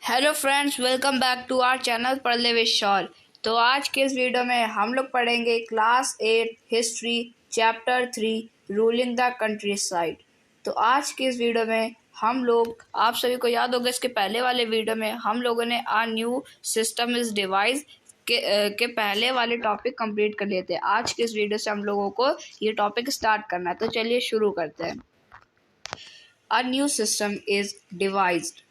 Hello friends, welcome back to our channel पढ़ले with शॉल। तो आज के इस वीडियो में हम लोग पढ़ेंगे class 8 history chapter 3 ruling the countryside. तो आज के इस वीडियो में हम लोग, आप सभी को याद होगा इसके पहले वाले वीडियो में हम लोगों ने आ न्यू सिस्टम इज डिवाइस के पहले वाले टॉपिक कंप्लीट कर लिए थे। आज के इस वीडियो से हम लोगों को ये टॉपिक स्टार्ट करना है, तो चलिए शुरू करते हैं। A new system is devised.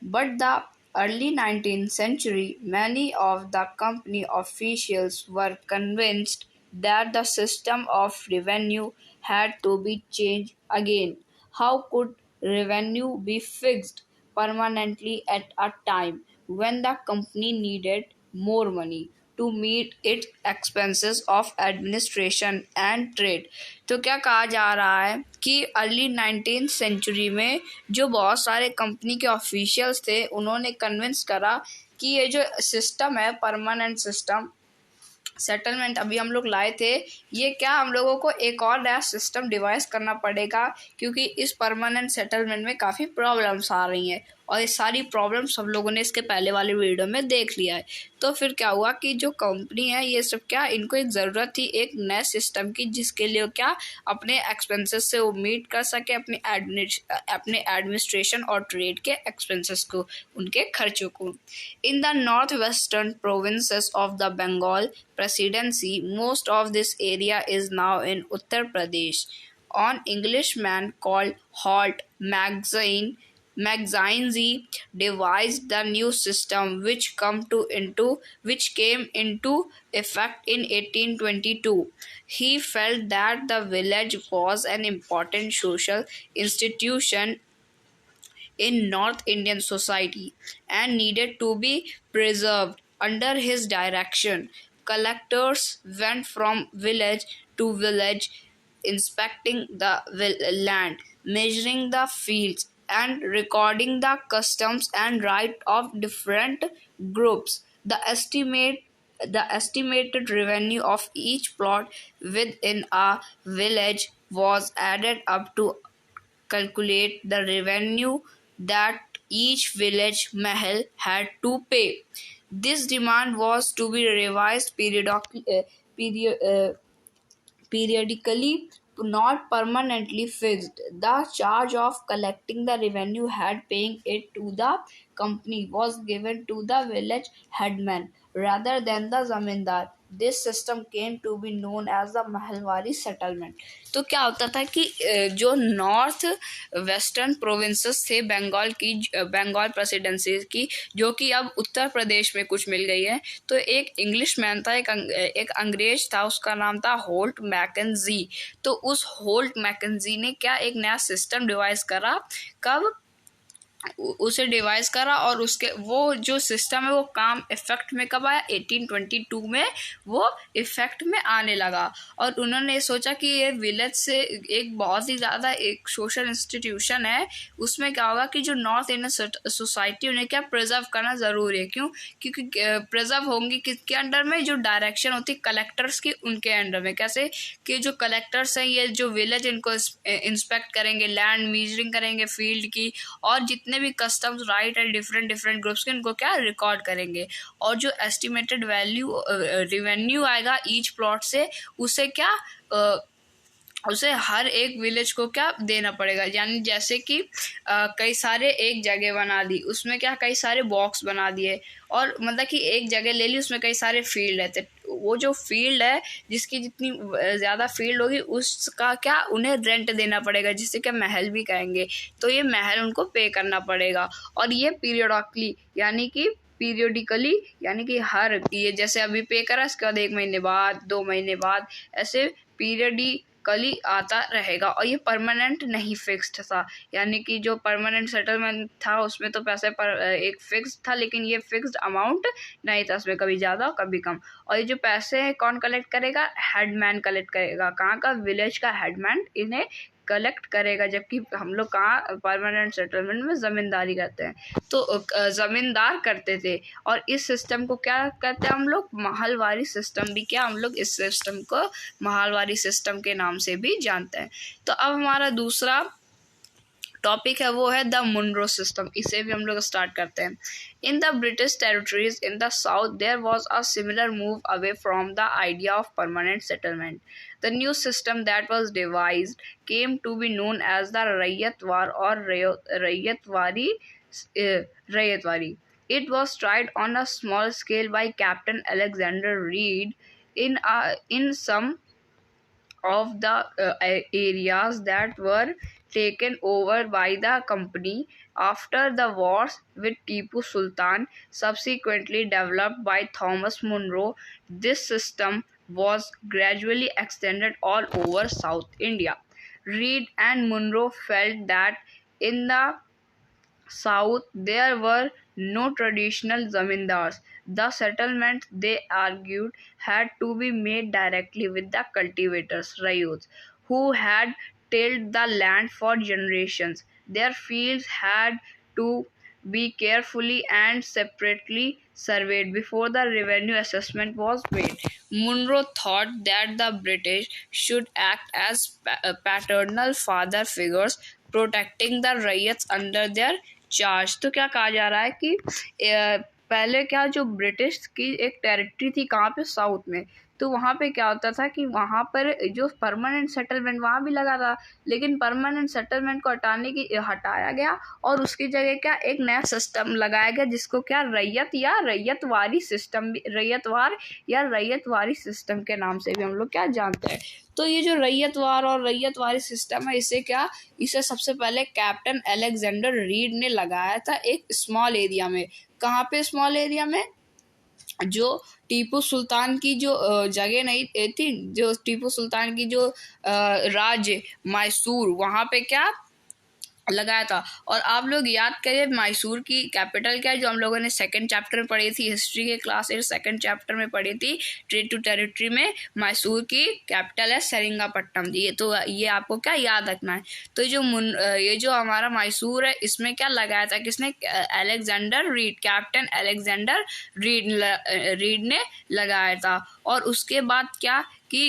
But the early 19th century, many of the company officials were convinced that the system of revenue had to be changed again. How could revenue be fixed permanently at a time when the company needed more money to meet its expenses of administration and trade? तो क्या कहा जा रहा है कि early 19th century में जो बहुत सारे कंपनी के ऑफिशियल्स थे, उन्होंने कन्विंस करा कि ये जो सिस्टम है, परमानेंट सिस्टम सेटलमेंट अभी हम लोग लाए थे, ये क्या हम लोगों को एक और नया सिस्टम डिवाइस करना पड़ेगा, क्योंकि इस परमानेंट सेटलमेंट में काफ़ी प्रॉब्लम्स आ रही हैं और ये सारी प्रॉब्लम्स सब लोगों ने इसके पहले वाले वीडियो में देख लिया है। तो फिर क्या हुआ कि जो कंपनी है ये सब, क्या इनको एक ज़रूरत थी एक नए सिस्टम की, जिसके लिए क्या अपने एक्सपेंसेस से वो मीट कर सके अपने एडमिनिस्ट्रेशन और ट्रेड के एक्सपेंसेस को, उनके खर्चों को। In the north western provinces of the Bengal presidency, most of this area is now in Uttar Pradesh. An Englishman called Holt Mackenzie devised the new system, which came into effect in 1822. He felt that the village was an important social institution in North Indian society and needed to be preserved. Under his direction, collectors went from village to village, inspecting the land, measuring the fields, and recording the customs and right of different groups. The estimated revenue of each plot within a village was added up to calculate the revenue that each village mahal had to pay. This demand was to be revised periodically, not permanently fixed. The charge of collecting the revenue and paying it to the company was given to the village headman rather than the zamindar. This system came to be known as the Mahalwari settlement. तो क्या होता था कि जो north western provinces थे Bengal presidency की, जो कि अब उत्तर प्रदेश में कुछ मिल गई है, तो एक इंग्लिश मैन था, एक अंग्रेज था, उसका नाम था होल्ट मैकेंजी। तो उस होल्ट मैकेंजी ने क्या एक नया सिस्टम डिवाइस करा, उसे डिवाइस करा, और उसके वो जो सिस्टम है वो काम इफेक्ट में कब आया, 1822 में वो इफेक्ट में आने लगा। और उन्होंने सोचा कि ये विलेज से एक बहुत ही ज़्यादा एक सोशल इंस्टीट्यूशन है, उसमें क्या होगा कि जो नॉर्थ इंडियन सोसाइटी उन्हें क्या प्रिजर्व करना ज़रूरी है। क्यों? क्योंकि प्रिजर्व होंगी किसके अंडर में, जो डायरेक्शन होती कलेक्टर्स की, उनके अंडर में। कैसे कि जो कलेक्टर्स हैं, ये जो विलेज इनको इंस्पेक्ट करेंगे, लैंड मीजरिंग करेंगे फील्ड की, और जितने भी कस्टम्स राइट है डिफरेंट ग्रुप्स के, इनको क्या रिकॉर्ड करेंगे। और जो एस्टिमेटेड रेवेन्यू आएगा ईच प्लॉट से, उसे क्या उसे हर एक विलेज को क्या देना पड़ेगा। यानी जैसे कि कई सारे एक जगह बना दी, उसमें क्या कई सारे बॉक्स बना दिए, और मतलब कि एक जगह ले ली, उसमें कई सारे फील्ड रहते, वो जो फील्ड है जिसकी जितनी ज़्यादा फील्ड होगी उसका क्या उन्हें रेंट देना पड़ेगा, जिससे क्या महल भी कहेंगे। तो ये महल उनको पे करना पड़ेगा, और ये पीरियडिकली यानी कि हर ये जैसे अभी पे करा, इसके बाद 1 महीने बाद, 2 महीने बाद, ऐसे पीरियडिकली आता रहेगा। और ये परमानेंट नहीं फिक्स्ड था, यानी कि जो परमानेंट सेटलमेंट था उसमें तो पैसे पर एक फिक्स था, लेकिन ये फिक्स्ड अमाउंट नहीं था, उसमें कभी ज़्यादा कभी कम। और ये जो पैसे हैं कौन कलेक्ट करेगा, हेडमैन कलेक्ट करेगा। कहाँ का, विलेज का हेडमैन इन्हें कलेक्ट करेगा, जबकि हम लोग कहाँ परमानेंट सेटलमेंट में ज़मींदारी करते हैं, तो ज़मींदार करते थे। और इस सिस्टम को क्या कहते हैं हम लोग, महलवारी सिस्टम भी, क्या हम लोग इस सिस्टम को महलवारी सिस्टम के नाम से भी जानते हैं। तो अब हमारा दूसरा टॉपिक है वो है द मुनरो सिस्टम। इसे भी हम लोग स्टार्ट करते हैं। In the British territories in the south there was a similar move away from the idea of permanent settlement. The new system that was devised came to be known as the ryotwar और ryotwari. It was tried on a small scale by Captain Alexander Reed in some of the areas that were taken over by the company after the wars with Tipu Sultan, subsequently developed by Thomas Munro. This system was gradually extended all over South India. Reed and Munro felt that in the South there were no traditional zamindars. The settlement, they argued, had to be made directly with the cultivators, rayos, who had tilled the land for generations. Their fields had to be carefully and separately surveyed before the revenue assessment was made. Munro thought that the British should act as paternal father figures, protecting the rayats under their charge. तो क्या कहा जा रहा है कि पहले क्या जो ब्रिटिश की एक टेरिटरी थी कहाँ पे, साउथ में, तो वहाँ पे क्या होता था कि वहाँ पर जो परमानेंट सेटलमेंट वहाँ भी लगा था, लेकिन परमानेंट सेटलमेंट को हटाया गया और उसकी जगह क्या एक नया सिस्टम लगाया गया जिसको क्या रैयत या रैयतवारी सिस्टम, रैयतवार या रैयतवारी सिस्टम के नाम से भी हम लोग क्या जानते हैं। तो ये जो रैयतवार और रैयतवारी सिस्टम है इसे सबसे पहले कैप्टन अलेक्जेंडर रीड ने लगाया था एक स्मॉल एरिया में। कहाँ पे स्मॉल एरिया में? जो टीपू सुल्तान की जो जगह नहीं थी, जो टीपू सुल्तान की जो राज्य मैसूर, वहाँ पे क्या लगाया था। और आप लोग याद करिए मैसूर की कैपिटल क्या है, जो हम लोगों ने सेकंड चैप्टर में पढ़ी थी, हिस्ट्री के क्लास 8 सेकंड चैप्टर में पढ़ी थी, ट्रेड टू टेरिटरी में मैसूर की कैपिटल है सेरिंगापट्टम। ये आपको क्या याद रखना है। तो ये जो हमारा मैसूर है इसमें क्या लगाया था, किसने? Alexander read, captain Alexander read ने लगाया था। और उसके बाद क्या कि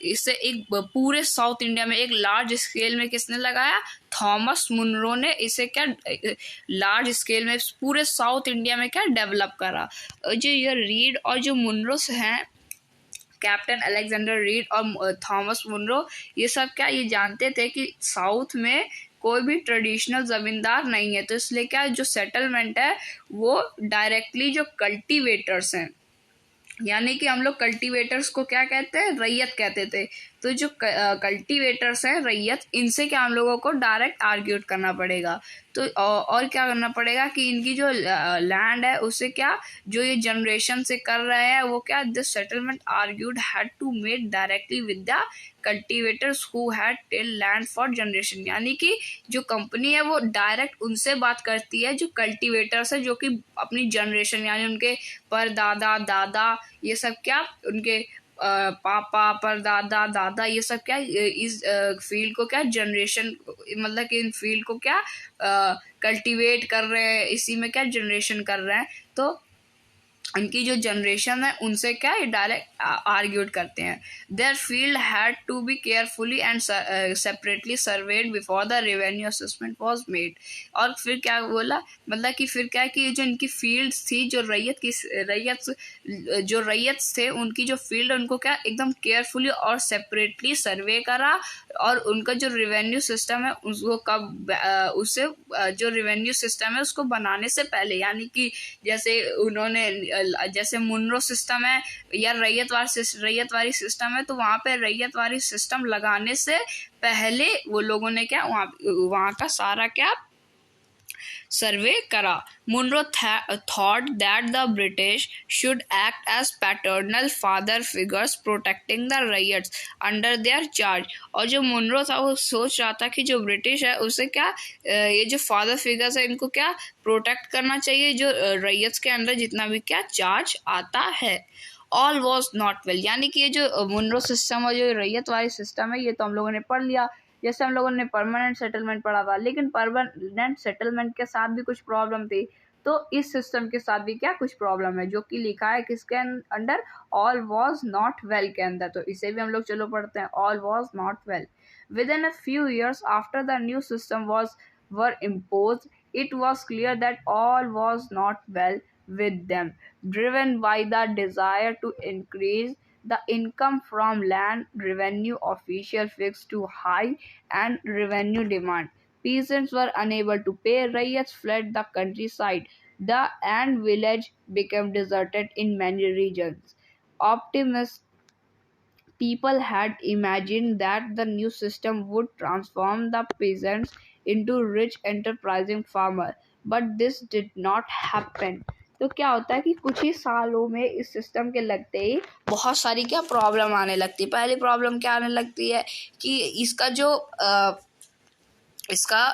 इसे एक पूरे साउथ इंडिया में एक लार्ज स्केल में किसने लगाया? थॉमस मुनरो ने इसे क्या लार्ज स्केल में पूरे साउथ इंडिया में क्या डेवलप करा। जो ये रीड और जो मुनरोस हैं, कैप्टन अलेक्जेंडर रीड और थॉमस मुनरो, ये सब क्या ये जानते थे कि साउथ में कोई भी ट्रेडिशनल ज़मींदार नहीं है, तो इसलिए क्या जो सेटलमेंट है वो डायरेक्टली जो कल्टीवेटर्स हैं, यानी कि हम लोग कल्टीवेटर्स को क्या कहते हैं? रैयत कहते थे। तो जो कल्टीवेटर्स हैं रैयत, इनसे क्या हम लोगों को डायरेक्ट आर्ग्यूट करना पड़ेगा। तो और क्या करना पड़ेगा कि इनकी जो लैंड है उसे क्या जो ये जनरेशन से कर रहे हैं वो क्या this settlement argued had to made directly with the cultivators who had till land for generation. यानी कि जो कंपनी है वो डायरेक्ट उनसे बात करती है जो कल्टीवेटर्स है, जो कि अपनी जनरेशन यानी उनके परदादा दादा ये सब क्या उनके पापा परदादा दादा ये सब क्या इस फील्ड को क्या जनरेशन मतलब कि इन फील्ड को क्या कल्टीवेट कर रहे हैं, इसी में क्या जनरेशन कर रहे हैं। तो इनकी जो जनरेशन है उनसे क्या ये डायरेक्ट आर्ग्यूट करते हैं। Their field had to be carefully and separately surveyed before the revenue assessment was made. और फिर क्या बोला, मतलब कि फिर क्या कि जो इनकी फील्ड्स थी, जो रैयत थे उनकी जो फील्ड उनको क्या एकदम केयरफुली और सेपरेटली सर्वे करा। और उनका जो रेवेन्यू सिस्टम है उसको उसे जो रेवेन्यू सिस्टम है उसको बनाने से पहले, यानी कि जैसे मुनरो सिस्टम है या रैयतवारी सिस्टम है, तो वहाँ पे रैयतवारी सिस्टम लगाने से पहले वो लोगों ने क्या वहाँ का सारा क्या सर्वे करा। Munro thought that the British should act as paternal father figures protecting the riots under their charge। और जो मुनरो था वो सोच रहा था कि जो ब्रिटिश है उसे क्या ये जो फादर फिगर्स है इनको क्या प्रोटेक्ट करना चाहिए जो रैयट्स के अंदर जितना भी क्या चार्ज आता है। ऑल वॉज नॉट वेल, यानी कि ये जो मुनरो सिस्टम और जो रैयत वाली सिस्टम है ये तो हम लोगों ने पढ़ लिया, जैसे हम लोगों ने परमानेंट सेटलमेंट पढ़ा था, लेकिन परमानेंट सेटलमेंट के साथ भी कुछ प्रॉब्लम थी। तो इस सिस्टम के साथ भी क्या कुछ प्रॉब्लम है, जो कि लिखा है किसके under, all was not well के अंदर। तो इसे भी हम लोग चलो पढ़ते हैं, all was not well. Within a few years after the new system were imposed, it was clear that all was not well with them. Driven by the desire to increase the income from land, revenue officials fixed too high and revenue demand. Peasants were unable to pay. Riots fled the countryside. The and village became deserted in many regions. Optimists People had imagined that the new system would transform the peasants into rich enterprising farmers, but this did not happen. तो क्या होता है कि कुछ ही सालों में इस system के लगते ही बहुत सारी क्या प्रॉब्लम आने लगती है। पहली प्रॉब्लम क्या आने लगती है कि इसका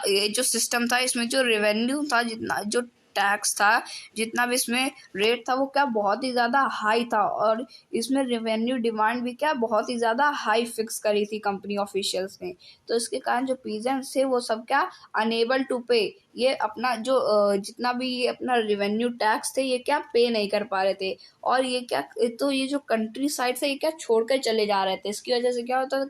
ये जो सिस्टम था, इसमें जो रेवेन्यू था, जितना जो टैक्स था, जितना भी इसमें रेट था, वो क्या बहुत ही ज़्यादा हाई था। और इसमें रेवेन्यू डिमांड भी क्या बहुत ही ज़्यादा हाई फिक्स करी थी कंपनी ऑफिशियल्स ने। तो इसके कारण जो पीजेंट्स थे वो सब क्या अनेबल टू पे, ये अपना जो जितना भी ये अपना रेवेन्यू टैक्स थे ये क्या पे नहीं कर पा रहे थे। और ये क्या, तो ये जो कंट्री साइड से ये क्या छोड़ कर चले जा रहे थे। इसकी वजह से क्या होता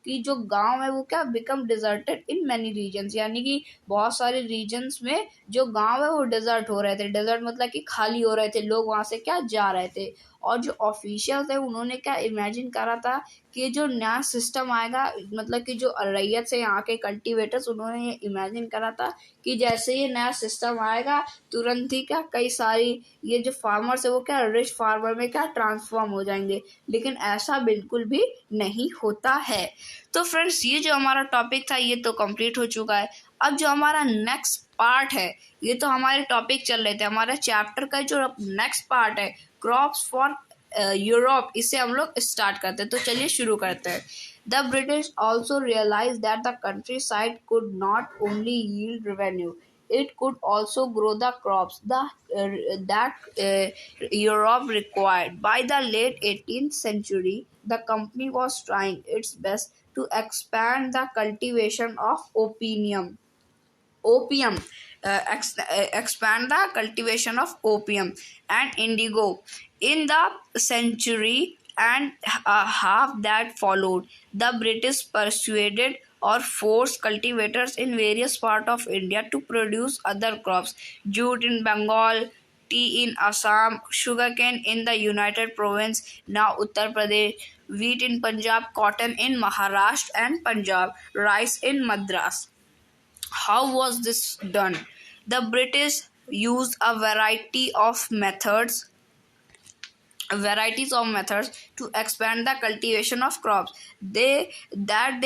कि जो गांव है वो क्या become deserted in many reasons, यानी कि बहुत सारे रीजन्स में जो गांव है वो डिजर्ट हो रहे थे। डिजर्ट मतलब कि खाली हो रहे थे, लोग वहां से क्या जा रहे थे। और जो ऑफिशियल थे उन्होंने क्या इमेजिन करा था कि जो नया सिस्टम आएगा, मतलब कि जो रैयत से यहाँ के कल्टीवेटर्स, उन्होंने ये इमेजिन करा था कि जैसे ये नया सिस्टम आएगा तुरंत ही क्या कई सारी ये जो फार्मर्स है वो क्या रिच फार्मर में क्या ट्रांसफॉर्म हो जाएंगे। लेकिन ऐसा बिल्कुल भी नहीं होता है। तो फ्रेंड्स, ये जो हमारा टॉपिक था ये तो कंप्लीट हो चुका है। अब जो हमारा नेक्स्ट पार्ट है, ये तो हमारे टॉपिक चल रहे थे, हमारे चैप्टर का जो नेक्स्ट पार्ट है क्रॉप्स फॉर यूरोप, इसे हम लोग स्टार्ट करते हैं। तो चलिए शुरू करते हैं। The British also realise that the countryside could not only yield revenue, it could also grow the crops that Europe required. By the late 18th century, the company was trying its best to expand the cultivation of expand the cultivation of opium and indigo. In the century and a half that followed, the British persuaded or forced cultivators in various parts of India to produce other crops: jute in Bengal, tea in Assam, sugarcane in the United Province, now Uttar Pradesh, wheat in Punjab, cotton in Maharashtra and Punjab, rice in Madras. How was this done? The British used a varieties of methods to expand the cultivation of crops they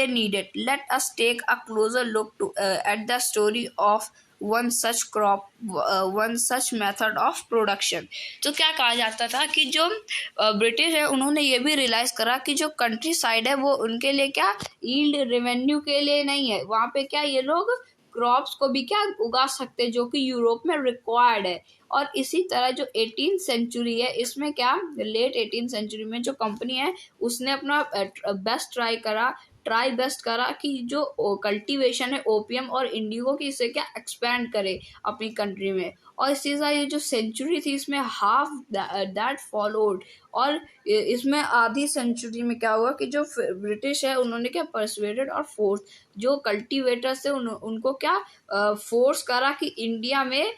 needed. Let us take a closer look at the story of one such method of production. तो क्या कहा जाता था कि जो British है उन्होंने ये भी रियलाइज करा कि जो कंट्री साइड है वो उनके लिए क्या यील्ड रेवेन्यू के लिए नहीं है, वहाँ पे क्या ये लोग क्रॉप्स को भी क्या उगा सकते हैं जो कि यूरोप में रिक्वायर्ड है। और इसी तरह जो 18th सेंचुरी है, इसमें क्या लेट 18th सेंचुरी में जो कंपनी है उसने अपना बेस्ट ट्राई बेस्ट करा कि जो कल्टीवेशन है ओपियम और इंडिगो की, इसे क्या एक्सपैंड करे अपनी कंट्री में। और इसी तरह ये जो सेंचुरी थी इसमें हाफ दैट फॉलोड, और इसमें आधी सेंचुरी में क्या हुआ कि जो ब्रिटिश है उन्होंने क्या परसुएडेड और फोर्स जो कल्टीवेटर्स थे उनको क्या फोर्स करा कि इंडिया में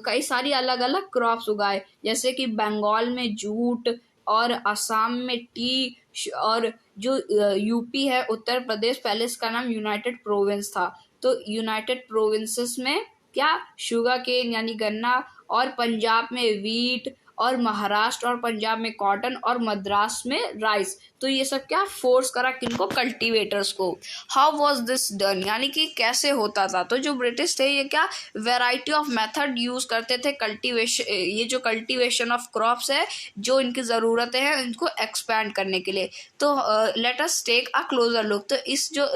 कई सारी अलग अलग क्रॉप्स उगाए, जैसे कि बंगाल में जूट और असम में टी, और जो यूपी है उत्तर प्रदेश, पहले इसका नाम यूनाइटेड प्रोविंस था, तो यूनाइटेड प्रोविंसेस में क्या शुगर केन यानी गन्ना, और पंजाब में वीट, और महाराष्ट्र और पंजाब में कॉटन, और मद्रास में राइस। तो ये सब क्या फोर्स करा किनको, कल्टीवेटर्स को। हाउ वाज दिस डन, यानी कि कैसे होता था। तो जो ब्रिटिश थे ये क्या वैरायटी ऑफ मेथड यूज करते थे कल्टीवेशन, ये जो कल्टीवेशन ऑफ क्रॉप्स है जो इनकी ज़रूरतें हैं इनको एक्सपैंड करने के लिए। तो let us take a closer look. तो इस जो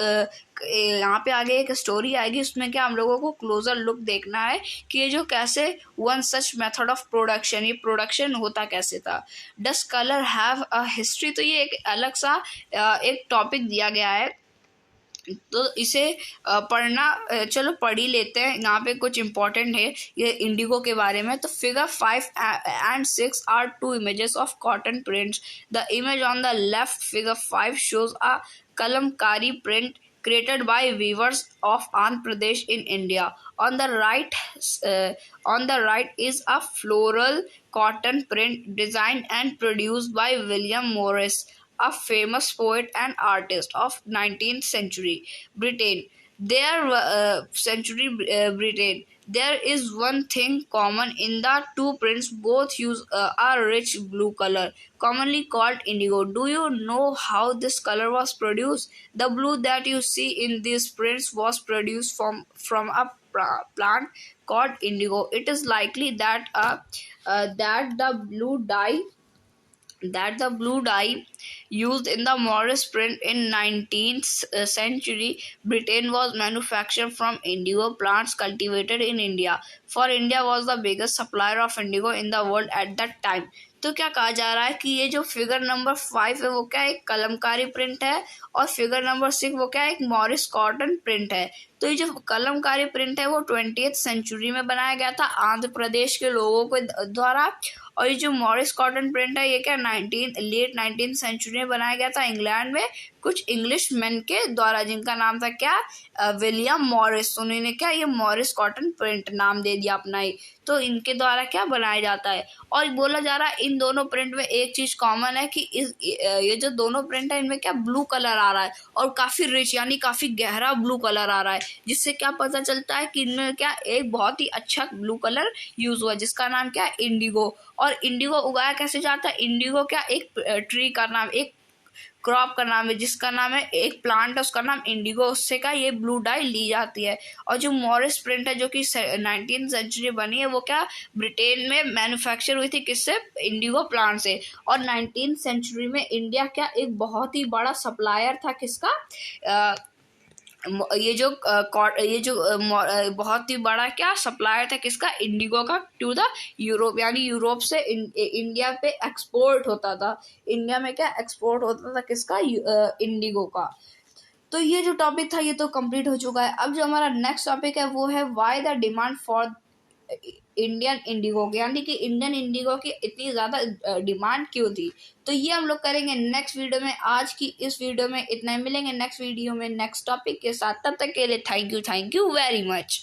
यहाँ पे आगे एक स्टोरी आएगी उसमें क्या हम लोगों को क्लोजर लुक देखना है कि ये जो कैसे one such method of production, ये प्रोडक्शन होता कैसे था। डस कलर हैव अ हिस्ट्री, तो ये एक अलग सा एक टॉपिक दिया गया है तो इसे पढ़ना चलो पढ़ ही लेते हैं। यहाँ पे कुछ इम्पोर्टेंट है ये इंडिगो के बारे में। तो figure 5 and 6 are two images of cotton prints. The image on the left figure 5 shows a kalamkari print created by weavers of Andhra Pradesh in India. On the right is a floral cotton print designed and produced by William Morris, a famous poet and artist of 19th century Britain. Britain. There is one thing common in the two prints. Both use a rich blue color, commonly called indigo. Do you know how this color was produced? The blue that you see in these prints was produced from a plant called indigo. It is likely that the blue dye used in the Morris print in 19th century Britain was manufactured from indigo plants cultivated in India. For India was the biggest supplier of indigo in the world at that time. तो क्या कहा जा रहा है कि ये जो figure number 5 है वो क्या एक कलमकारी प्रिंट है, और फिगर नंबर 6 वो क्या एक मॉरिस कॉटन प्रिंट है। तो ये जो कलमकारी प्रिंट है वो 20th सेंचुरी में बनाया गया था आंध्र प्रदेश के लोगों के द्वारा, और ये जो मॉरिस कॉटन प्रिंट है ये क्या लेट 19th सेंचुरी में बनाया गया था इंग्लैंड में कुछ इंग्लिश मैन के द्वारा, जिनका नाम था क्या विलियम मॉरिस। उन्होंने क्या ये मॉरिस कॉटन प्रिंट नाम दे दिया अपना ही। तो इनके द्वारा क्या बनाया जाता है, और बोला जा रहा है इन दोनों प्रिंट में एक चीज कॉमन है कि ये जो दोनों प्रिंट है इनमें क्या ब्लू कलर आ रहा है, और काफी रिच यानी काफी गहरा ब्लू कलर आ रहा है, जिससे क्या पता चलता है कि इनमें क्या एक बहुत ही अच्छा ब्लू कलर यूज हुआ जिसका नाम क्या इंडिगो। और इंडिगो उगाया कैसे जाता है? इंडिगो क्या एक ट्री का नाम, एक क्रॉप का नाम है जिसका नाम है, एक प्लांट है उसका नाम इंडिगो, उससे का ये ब्लू डाई ली जाती है। और जो मॉरिस प्रिंट है जो कि 19th सेंचुरी बनी है वो क्या ब्रिटेन में मैन्युफैक्चर हुई थी, किससे? इंडिगो प्लांट से। और 19th सेंचुरी में इंडिया क्या एक बहुत ही बड़ा सप्लायर था किसका, ये जो बहुत ही बड़ा क्या सप्लायर था किसका, इंडिगो का, टू द यूरोप, यानी यूरोप से इंडिया पे एक्सपोर्ट होता था। इंडिया में क्या एक्सपोर्ट होता था किसका, इंडिगो का। तो ये जो टॉपिक था ये तो कंप्लीट हो चुका है। अब जो हमारा नेक्स्ट टॉपिक है वो है why the demand for Indian Indigo, यानी कि इंडियन इंडिगो की इतनी ज़्यादा डिमांड क्यों थी। तो ये हम लोग करेंगे नेक्स्ट वीडियो में। आज की इस वीडियो में इतना ही, मिलेंगे नेक्स्ट वीडियो में नेक्स्ट टॉपिक के साथ। तब तक के लिए थैंक यू वेरी मच।